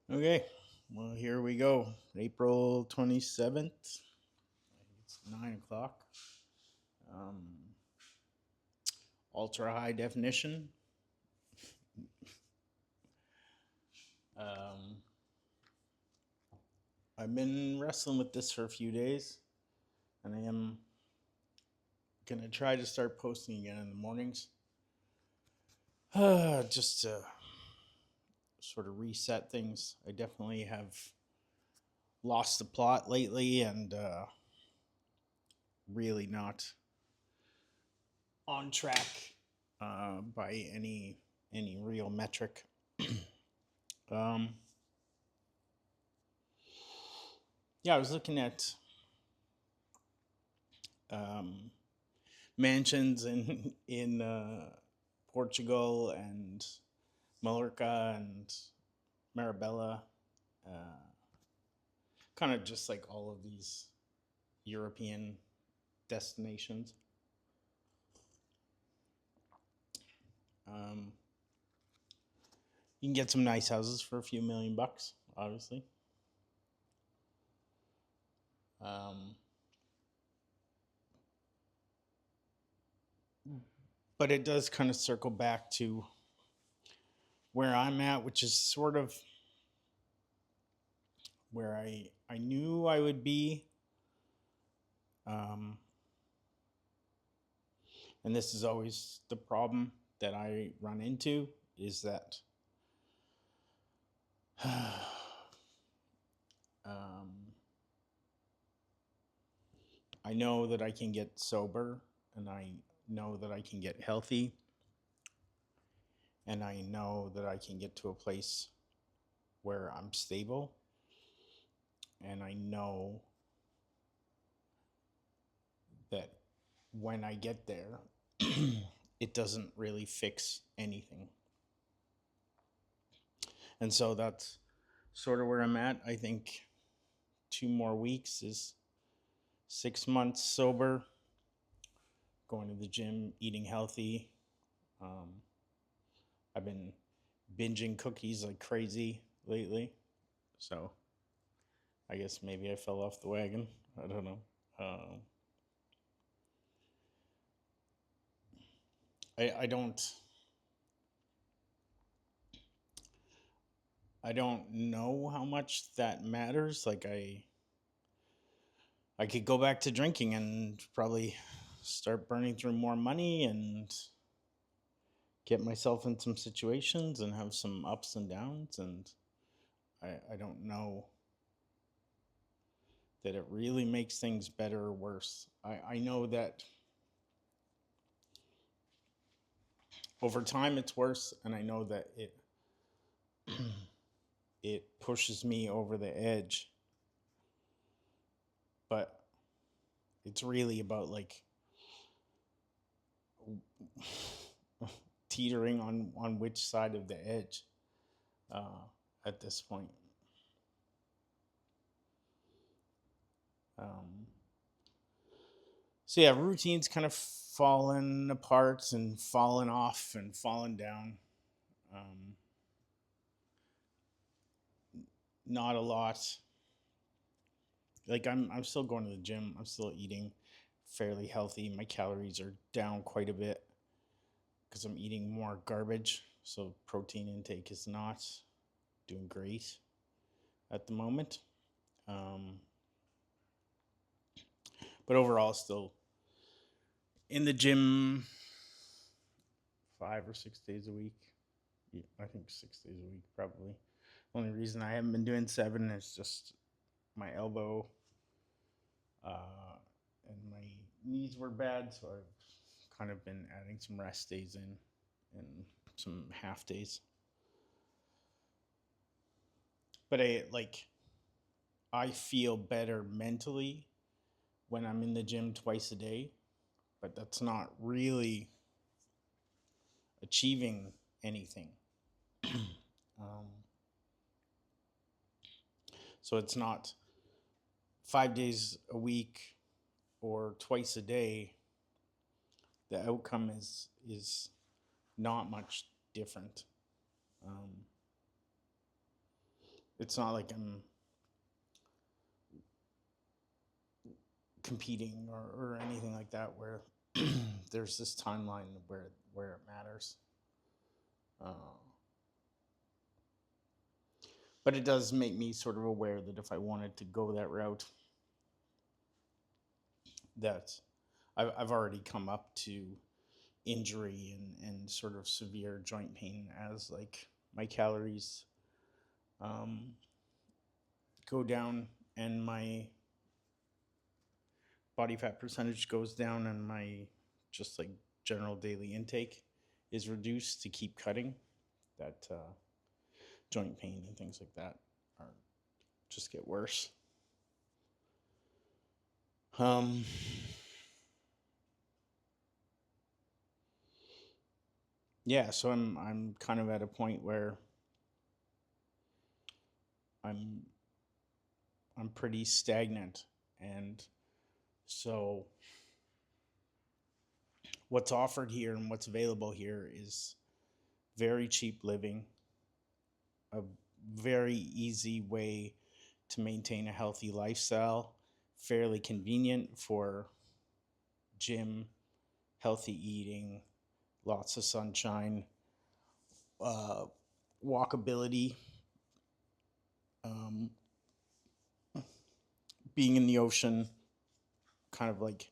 Okay, well, here we go. April 27th. It's 9 o'clock. Um, Ultra high definition. Um, I've been wrestling with this for a few days, and I am going to try to start posting again in the mornings. Just to sort of reset things. I definitely have lost the plot lately and really not on track by any real metric. um, yeah, I was looking at um, mansions in Portugal and Mallorca and Marabella, uh, kind of just like all of these European destinations. Um, you can get some nice houses for a few million bucks, obviously. Um, but it does kind of circle back to where I'm at, which is sort of where I knew I would be. Um, and this is always the problem that I run into is that um, I know that I can get sober and I know that I can get healthy and I know that I can get to a place where I'm stable and I know that when I get there, it doesn't really fix anything. And so that's sort of where I'm at. I think 2 more weeks is 6 months sober, going to the gym, eating healthy. Um, I've been binging cookies like crazy lately. So I guess maybe I fell off the wagon. I don't know. Um, I don't I don't know how much that matters. Like I could go back to drinking and probably start burning through more money and get myself in some situations and have some ups and downs. And I don't know that it really makes things better or worse. I know that over time it's worse, and I know that it pushes me over the edge. But it's really about like teetering on which side of the edge uh, at this point. Um, so yeah, routines kind of fallen apart and fallen off and fallen down. Um, not a lot. Like I'm still going to the gym. I'm still eating fairly healthy. My calories are down quite a bit because I'm eating more garbage. So protein intake is not doing great at the moment. Um, but overall, still in the gym 5 or 6 days a week. Yeah, I think 6 days a week probably. Only reason I haven't been doing 7 is just my elbow and my knees were bad, so I've kind of been adding some rest days in and some half days. But I feel better mentally when I'm in the gym twice a day, but that's not really achieving anything. um, so it's not 5 days a week or twice a day. The outcome is not much different. Um, it's not like I'm competing or anything like that where there's this timeline where it matters. Uh, but it does make me sort of aware that if I wanted to go that route, that I've already come up to injury and sort of severe joint pain as like my calories um, go down and my body fat percentage goes down and my just like general daily intake is reduced to keep cutting, that joint pain and things like that are just get worse. Um, yeah, so I'm kind of at a point where I'm I'm pretty stagnant, and so what's offered here and what's available here is very cheap living, a very easy way to maintain a healthy lifestyle, fairly convenient for gym, healthy eating, lots of sunshine, uh, walkability, um, being in the ocean, kind of like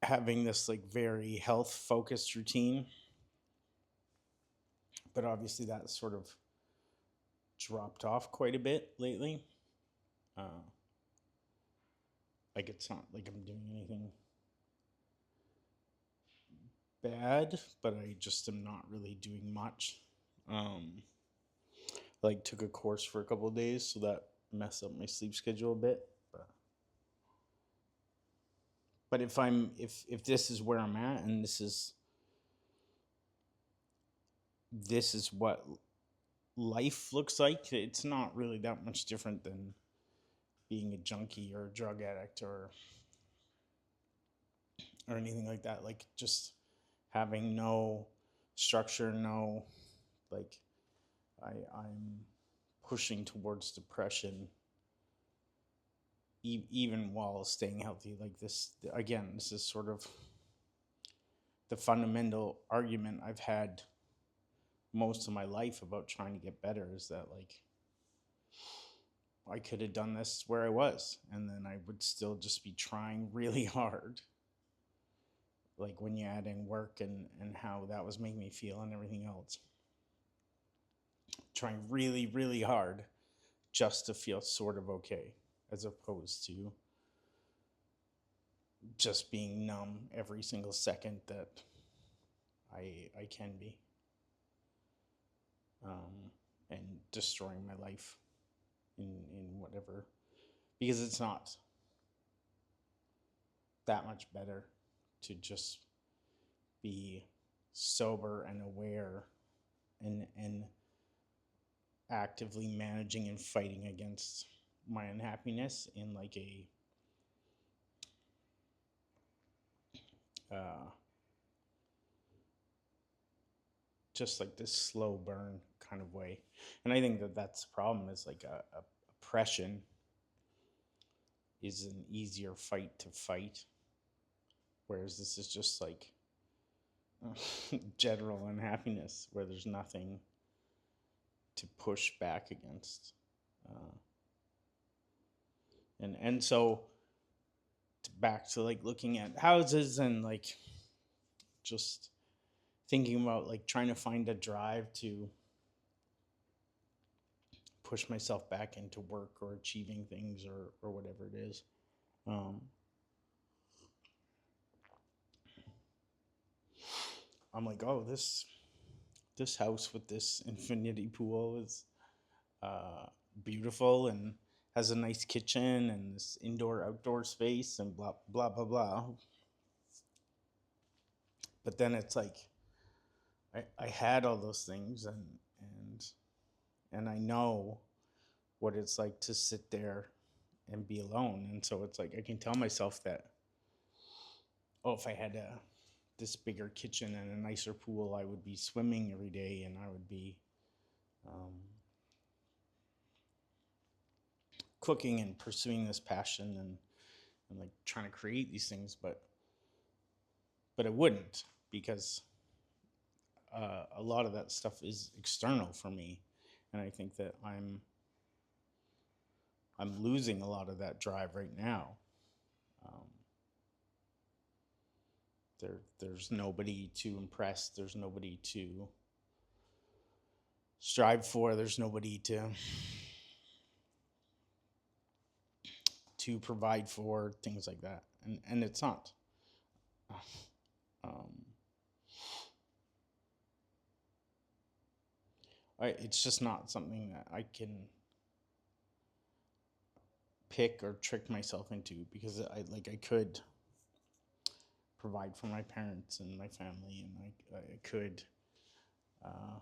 having this like very health focused routine. But obviously that sort of dropped off quite a bit lately. Uh, like it's not like I'm doing anything bad, but I just am not really doing much. Um, like took a course for a couple of days, so that messed up my sleep schedule a bit. But if this is where I'm at and this is what life looks like, it's not really that much different than being a junkie or a drug addict or anything like that. Like just having no structure, no like I'm pushing towards depression even while staying healthy. Like this again, this is sort of the fundamental argument I've had most of my life about trying to get better, is that like I could have done this where I was and then I would still just be trying really hard. Like when you add in work and how that was making me feel and everything else, trying really, really hard just to feel sort of okay, as opposed to just being numb every single second that I can be, and destroying my life in whatever, because it's not that much better to just be sober and aware and actively managing and fighting against my unhappiness in like a uh, just like this slow burn kind of way. And I think that that's the problem, is like a oppression is an easier fight to fight, whereas this is just like general unhappiness where there's nothing to push back against. Uh, and so back to like looking at houses and like just thinking about like trying to find a drive to push myself back into work or achieving things or whatever it is. Um, I'm like, oh, this house with this infinity pool is uh, beautiful and has a nice kitchen and this indoor outdoor space and blah blah blah blah. But then it's like I had all those things and and I know what it's like to sit there and be alone. And so it's like I can tell myself that, oh, if I had this bigger kitchen and a nicer pool, I would be swimming every day and I would be um, cooking and pursuing this passion and like trying to create these things, but it wouldn't, because a lot of that stuff is external for me, and I think that I'm losing a lot of that drive right now. Um, there's nobody to impress. There's nobody to strive for. There's nobody to provide for, things like that, and it's not. Um, it's just not something that I can pick or trick myself into, because I could provide for my parents and my family, and I could uh,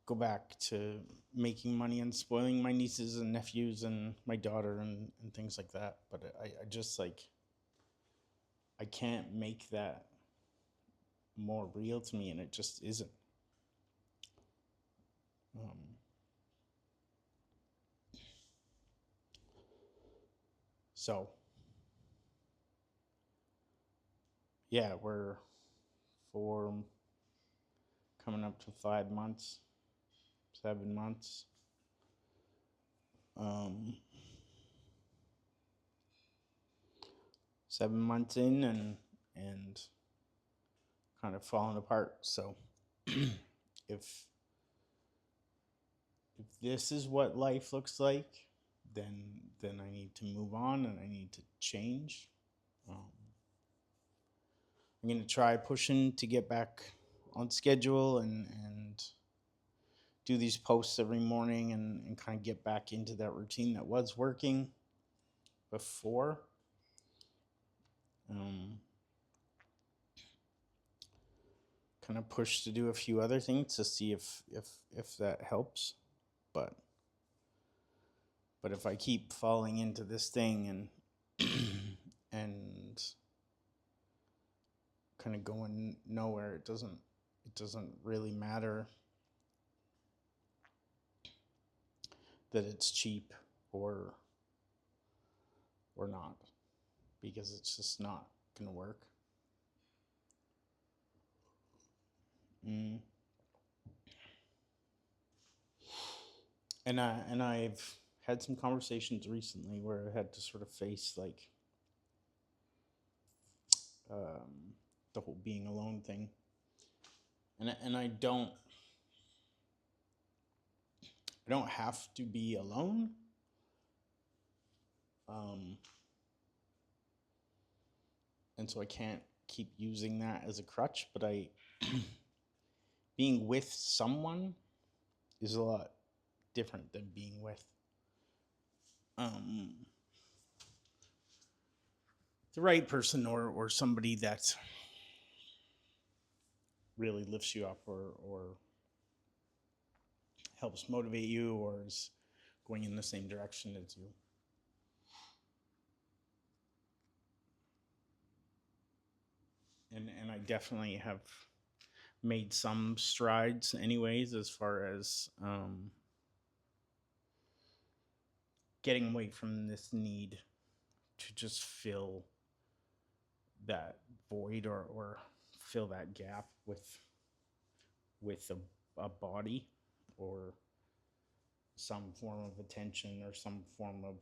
go back to making money and spoiling my nieces and nephews and my daughter and things like that. But I just like, I can't make that more real to me, and it just isn't. Um, so yeah, we're 4, coming up to 5 months, 7 months. Um, 7 months in, and kind of falling apart. So if this is what life looks like, then I need to move on and I need to change. Um, I'm gonna try pushing to get back on schedule and do these posts every morning and kind of get back into that routine that was working before. Um, kind of push to do a few other things to see if that helps, but if I keep falling into this thing and and kind of going nowhere, it doesn't really matter that it's cheap or not, because it's just not gonna work. Mm. And I've had some conversations recently where I had to sort of face like um, the whole being alone thing, and I don't have to be alone. Um, and so I can't keep using that as a crutch. But being with someone is a lot different than being with um, the right person, or somebody that really lifts you up, or helps motivate you, or is going in the same direction as you. And I definitely have made some strides, anyways, as far as getting away from this need to just fill that void, or fill that gap with a body, or some form of attention, or some form of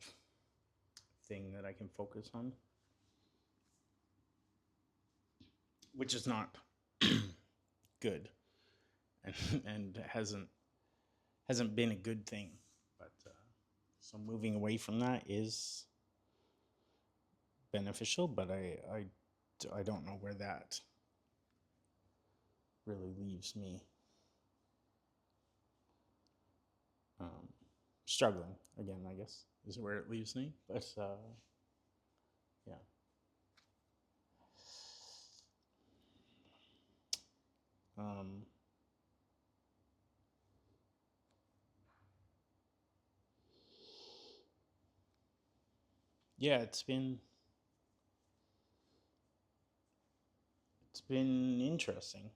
thing that I can focus on, which is not good, and hasn't been a good thing. But so moving away from that is beneficial, but I don't know where that really leaves me. Um, Struggling again, I guess, is where it leaves me. But yeah. Um, yeah, it's been interesting.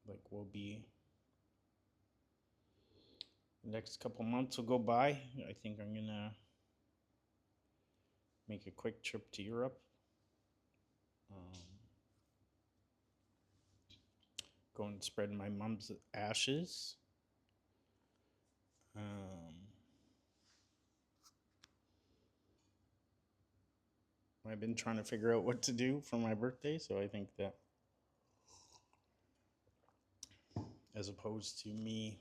Like, we'll be The next couple months will go by. I think I'm gonna make a quick trip to Europe. Go and spread my mom's ashes. I've been trying to figure out what to do for my birthday, so I think that as opposed to me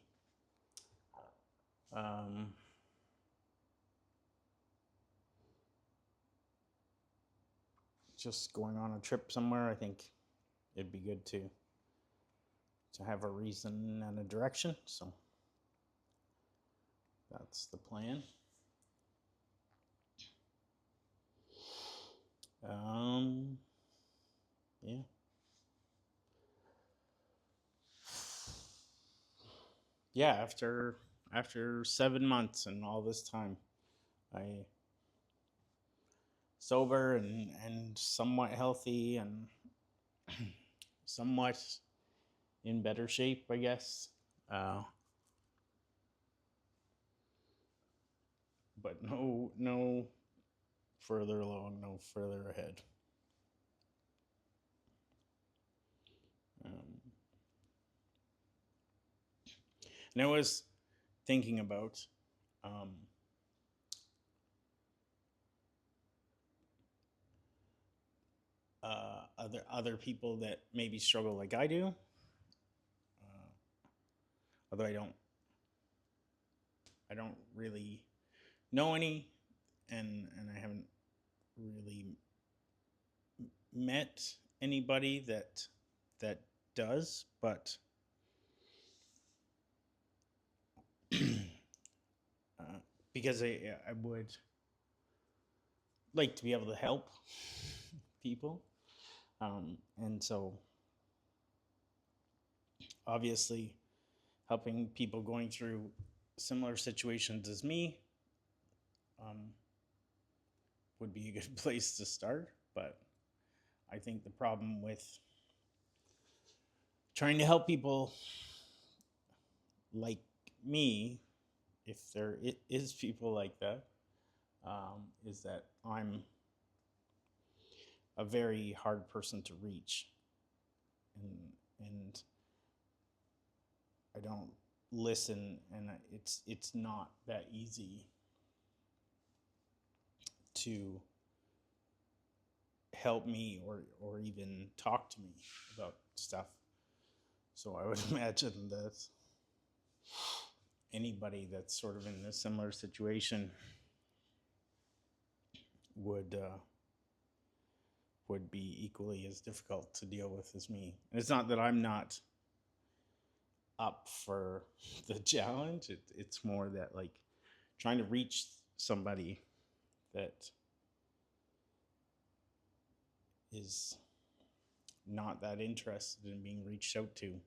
just going on a trip somewhere, I think it'd be good to have a reason and a direction. So that's the plan. Yeah. Yeah, after 7 months and all this time, I sober and somewhat healthy and somewhat in better shape, I guess. But no further along, no further ahead. And I was thinking about other people that maybe struggle like I do. Although I don't really know any, and I haven't really met anybody that does, but because I would like to be able to help people, and so obviously helping people going through similar situations as me would be a good place to start. But I think the problem with trying to help people like me, if there is people like that, is that I'm a very hard person to reach, and I don't listen, and it's not that easy to help me or even talk to me about stuff. So I would imagine that anybody that's sort of in a similar situation would be equally as difficult to deal with as me. And it's not that I'm not up for the challenge. It's more that like trying to reach somebody that is not that interested in being reached out to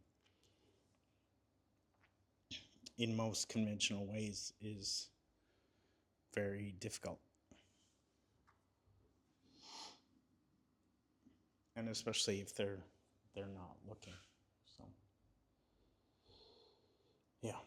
in most conventional ways is very difficult. And especially if they're not looking. So yeah.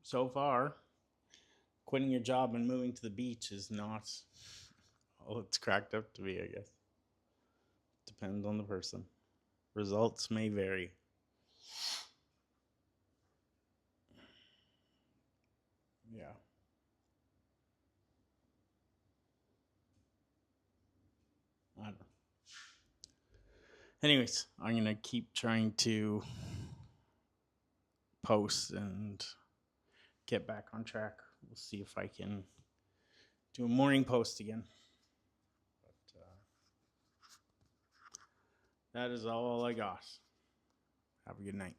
So far, quitting your job and moving to the beach is not all it's cracked up to be, I guess. Depends on the person. Results may vary. Yeah. I don't know. Anyways, I'm going to keep trying to post and get back on track. We'll see if I can do a morning post again. But that is all I got. Have a good night.